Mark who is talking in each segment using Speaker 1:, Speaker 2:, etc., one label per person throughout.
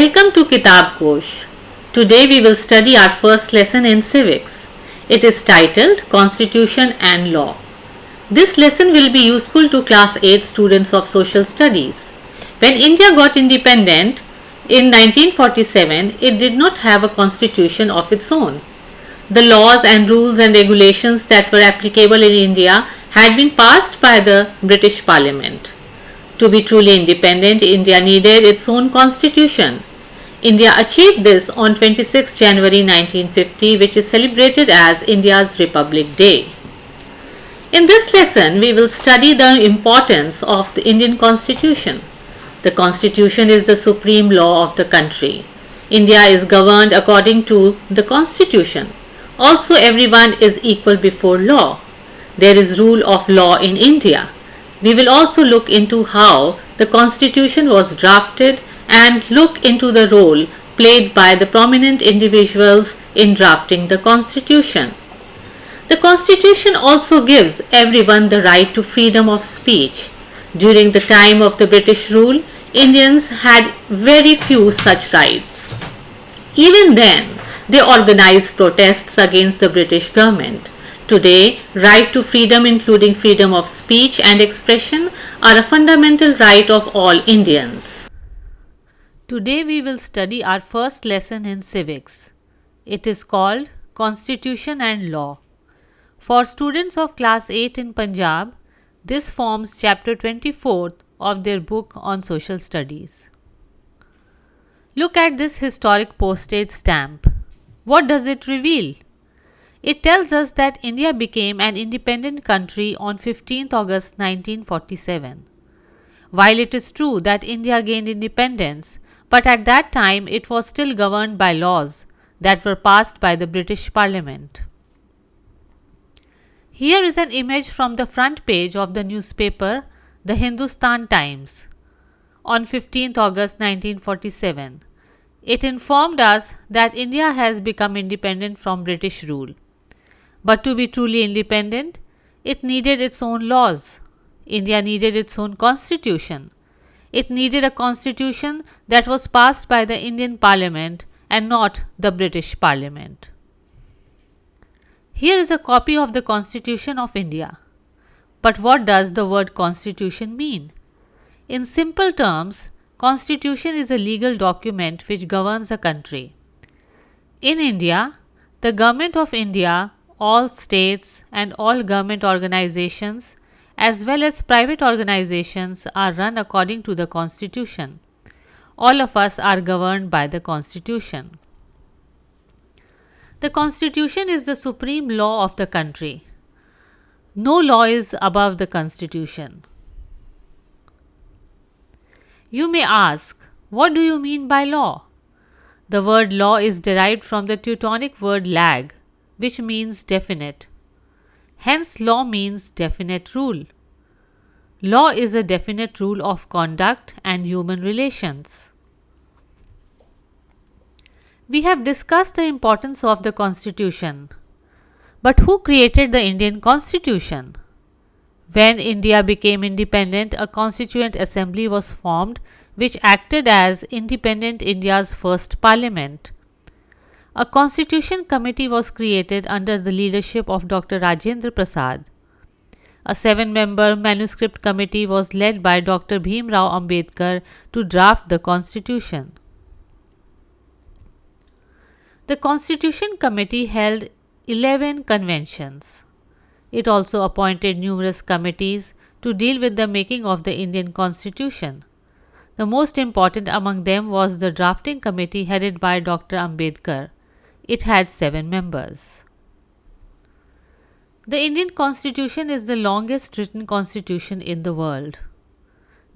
Speaker 1: Welcome to Kitab Kosh. Today we will study our first lesson in civics. It is titled Constitution and Law. This lesson will be useful to class 8 students of social studies. When India got independent in 1947, it did not have a constitution of its own. The laws and rules and regulations that were applicable in India had been passed by the British Parliament. To be truly independent, India needed its own constitution. India achieved this on 26 January 1950, which is celebrated as India's Republic Day. In this lesson, we will study the importance of the Indian Constitution. The Constitution is the supreme law of the country. India is governed according to the Constitution. Also, everyone is equal before law. There is rule of law in India. We will also look into how the Constitution was drafted and look into the role played by the prominent individuals in drafting the Constitution. The Constitution also gives everyone the right to freedom of speech. During the time of the British rule, Indians had very few such rights. Even then, they organized protests against the British government. Today, right to freedom including freedom of speech and expression are a fundamental right of all Indians. Today we will study our first lesson in civics. It is called Constitution and Law. For students of class 8 in Punjab, this forms chapter 24 of their book on social studies. Look at this historic postage stamp. What does it reveal? It tells us that India became an independent country on 15th August 1947. While it is true that India gained independence, but at that time it was still governed by laws that were passed by the British Parliament. Here is an image from the front page of the newspaper, the Hindustan Times, on 15th August 1947. It informed us that India has become independent from British rule. But to be truly independent, it needed its own laws. India needed its own constitution. It needed a constitution that was passed by the Indian Parliament and not the British Parliament. Here is a copy of the Constitution of India. But what does the word constitution mean? In simple terms, constitution is a legal document which governs a country. In India, the Government of India, all states and all government organizations as well as private organizations are run according to the Constitution. All of us are governed by the Constitution. The Constitution is the supreme law of the country. No law is above the Constitution. You may ask, what do you mean by law? The word law is derived from the Teutonic word lag, which means definite. Hence, law means definite rule. Law is a definite rule of conduct and human relations. We have discussed the importance of the Constitution. But who created the Indian Constitution? When India became independent, a Constituent Assembly was formed which acted as independent India's first parliament. A Constitution Committee was created under the leadership of Dr. Rajendra Prasad. A 7-member manuscript committee was led by Dr. Bhim Rao Ambedkar to draft the Constitution. The Constitution Committee held 11 conventions. It also appointed numerous committees to deal with the making of the Indian Constitution. The most important among them was the drafting committee headed by Dr. Ambedkar. It had 7 members. The Indian Constitution is the longest written constitution in the world.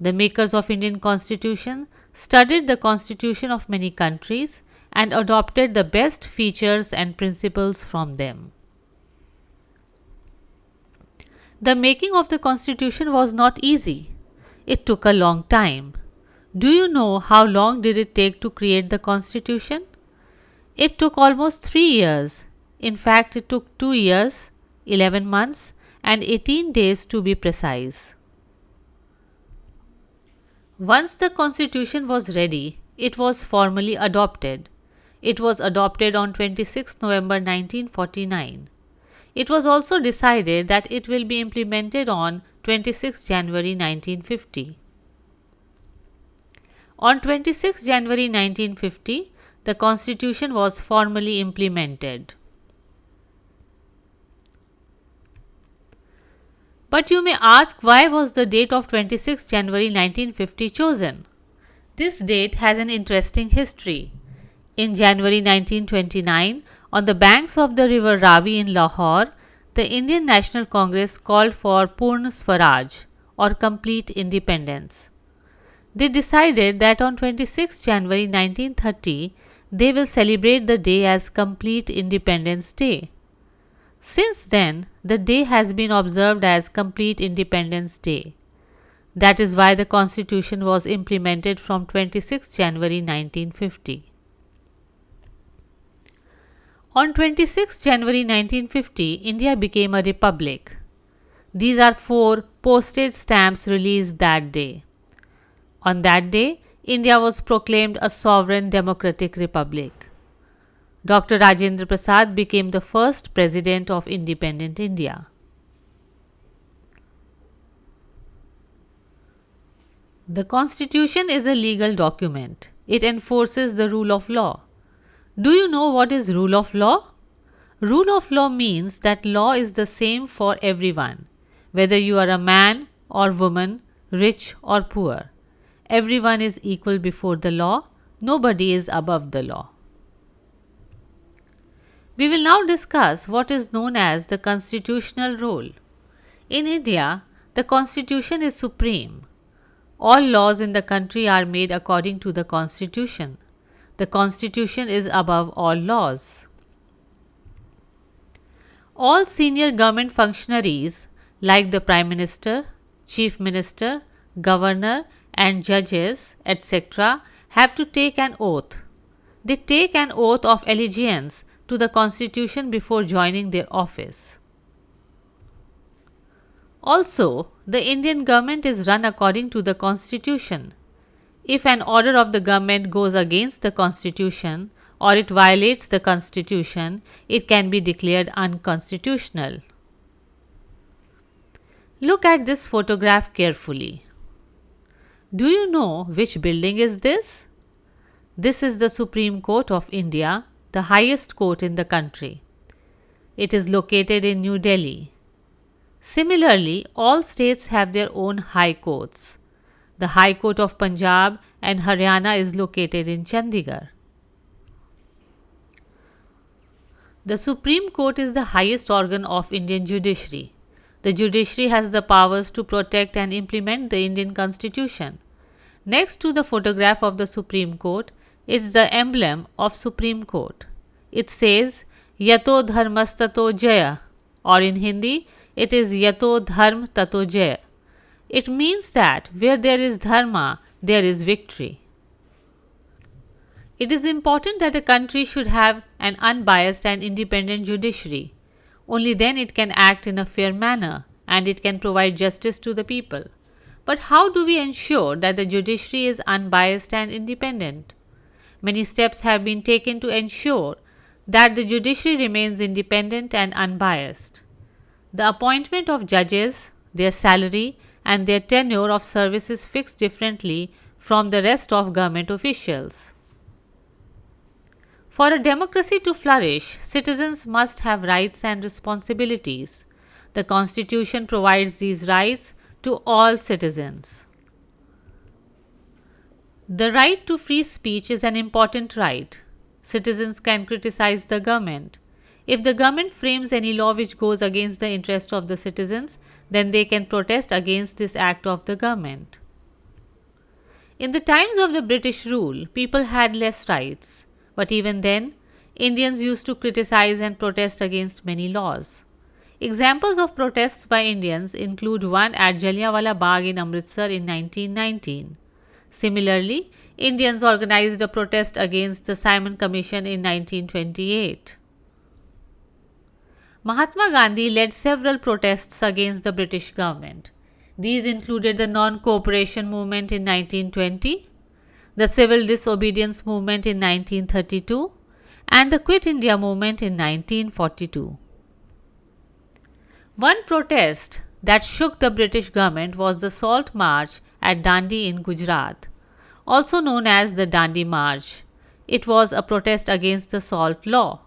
Speaker 1: The makers of Indian Constitution studied the constitution of many countries and adopted the best features and principles from them. The making of the Constitution was not easy. It took a long time. Do you know how long did it take to create the Constitution? It took almost 3 years. In fact, it took 2 years, 11 months and 18 days to be precise. Once the Constitution was ready, it was formally adopted. It was adopted on 26 November 1949. It was also decided that it will be implemented on 26 January 1950. On 26 January 1950, the Constitution was formally implemented. But you may ask, why was the date of 26 January 1950 chosen? This date has an interesting history. In January 1929, on the banks of the river Ravi in Lahore, the Indian National Congress called for Purna Swaraj, or complete independence. They decided that on 26 January 1930, they will celebrate the day as Complete Independence Day. Since then, the day has been observed as Complete Independence Day. That is why the Constitution was implemented from 26 January 1950. On 26 January 1950, India became a republic. These are 4 postage stamps released that day. On that day, India was proclaimed a sovereign democratic republic. Dr. Rajendra Prasad became the first president of independent India. The Constitution is a legal document. It enforces the rule of law. Do you know what is rule of law? Rule of law means that law is the same for everyone, whether you are a man or woman, rich or poor. Everyone is equal before the law. Nobody is above the law. We will now discuss what is known as the constitutional role. In India, the Constitution is supreme. All laws in the country are made according to the Constitution. The Constitution is above all laws. All senior government functionaries like the Prime Minister, Chief Minister, Governor and judges, etc., have to take an oath. They take an oath of allegiance to the Constitution before joining their office. Also, the Indian government is run according to the Constitution. If an order of the government goes against the Constitution or it violates the Constitution, it can be declared unconstitutional. Look at this photograph carefully. Do you know which building is this? This is the Supreme Court of India, the highest court in the country. It is located in New Delhi. Similarly, all states have their own high courts. The High Court of Punjab and Haryana is located in Chandigarh. The Supreme Court is the highest organ of Indian judiciary. The judiciary has the powers to protect and implement the Indian Constitution. Next to the photograph of the Supreme Court is the emblem of Supreme Court. It says Yato Dharmastato Jaya, or in Hindi it is Yato Dharm Tato Jaya. It means that where there is dharma, there is victory. It is important that a country should have an unbiased and independent judiciary. Only then it can act in a fair manner and it can provide justice to the people. But how do we ensure that the judiciary is unbiased and independent? Many steps have been taken to ensure that the judiciary remains independent and unbiased. The appointment of judges, their salary, and their tenure of service is fixed differently from the rest of government officials. For a democracy to flourish, citizens must have rights and responsibilities. The Constitution provides these rights to all citizens. The right to free speech is an important right. Citizens can criticize the government. If the government frames any law which goes against the interest of the citizens, then they can protest against this act of the government. In the times of the British rule, people had less rights, but even then, Indians used to criticize and protest against many laws. Examples of protests by Indians include one at Jallianwala Bagh in Amritsar in 1919. Similarly, Indians organized a protest against the Simon Commission in 1928. Mahatma Gandhi led several protests against the British government. These included the non-cooperation movement in 1920, the Civil Disobedience Movement in 1932, and the Quit India Movement in 1942. One protest that shook the British government was the Salt March at Dandi in Gujarat, also known as the Dandi March. It was a protest against the salt law.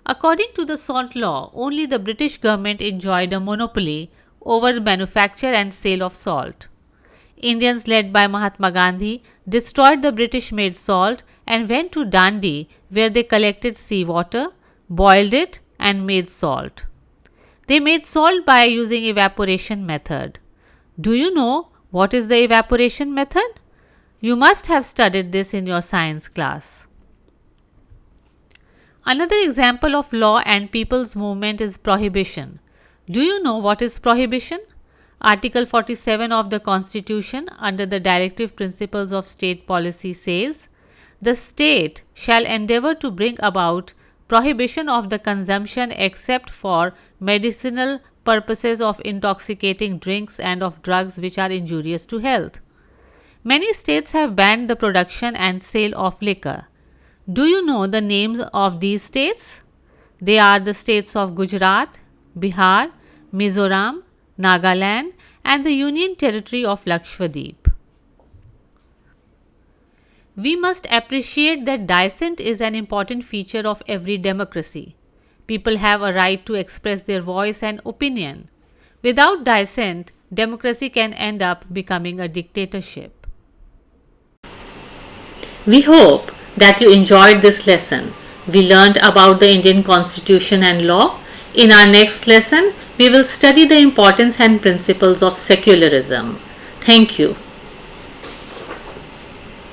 Speaker 1: According to the salt law, only the British government enjoyed a monopoly over the manufacture and sale of salt. Indians led by Mahatma Gandhi destroyed the British made salt and went to Dandi, where they collected seawater, boiled it, and made salt. They made salt by using evaporation method. Do you know what is the evaporation method? You must have studied this in your science class. Another example of law and people's movement is prohibition. Do you know what is prohibition? Article 47 of the Constitution under the Directive Principles of State Policy says, the state shall endeavour to bring about prohibition of the consumption except for medicinal purposes of intoxicating drinks and of drugs which are injurious to health. Many states have banned the production and sale of liquor. Do you know the names of these states? They are the states of Gujarat, Bihar, Mizoram, Nagaland, and the Union Territory of Lakshadweep. We must appreciate that dissent is an important feature of every democracy. People have a right to express their voice and opinion. Without dissent, democracy can end up becoming a dictatorship. We hope that you enjoyed this lesson. We learned about the Indian Constitution and law. In our next lesson, we will study the importance and principles of secularism. Thank you.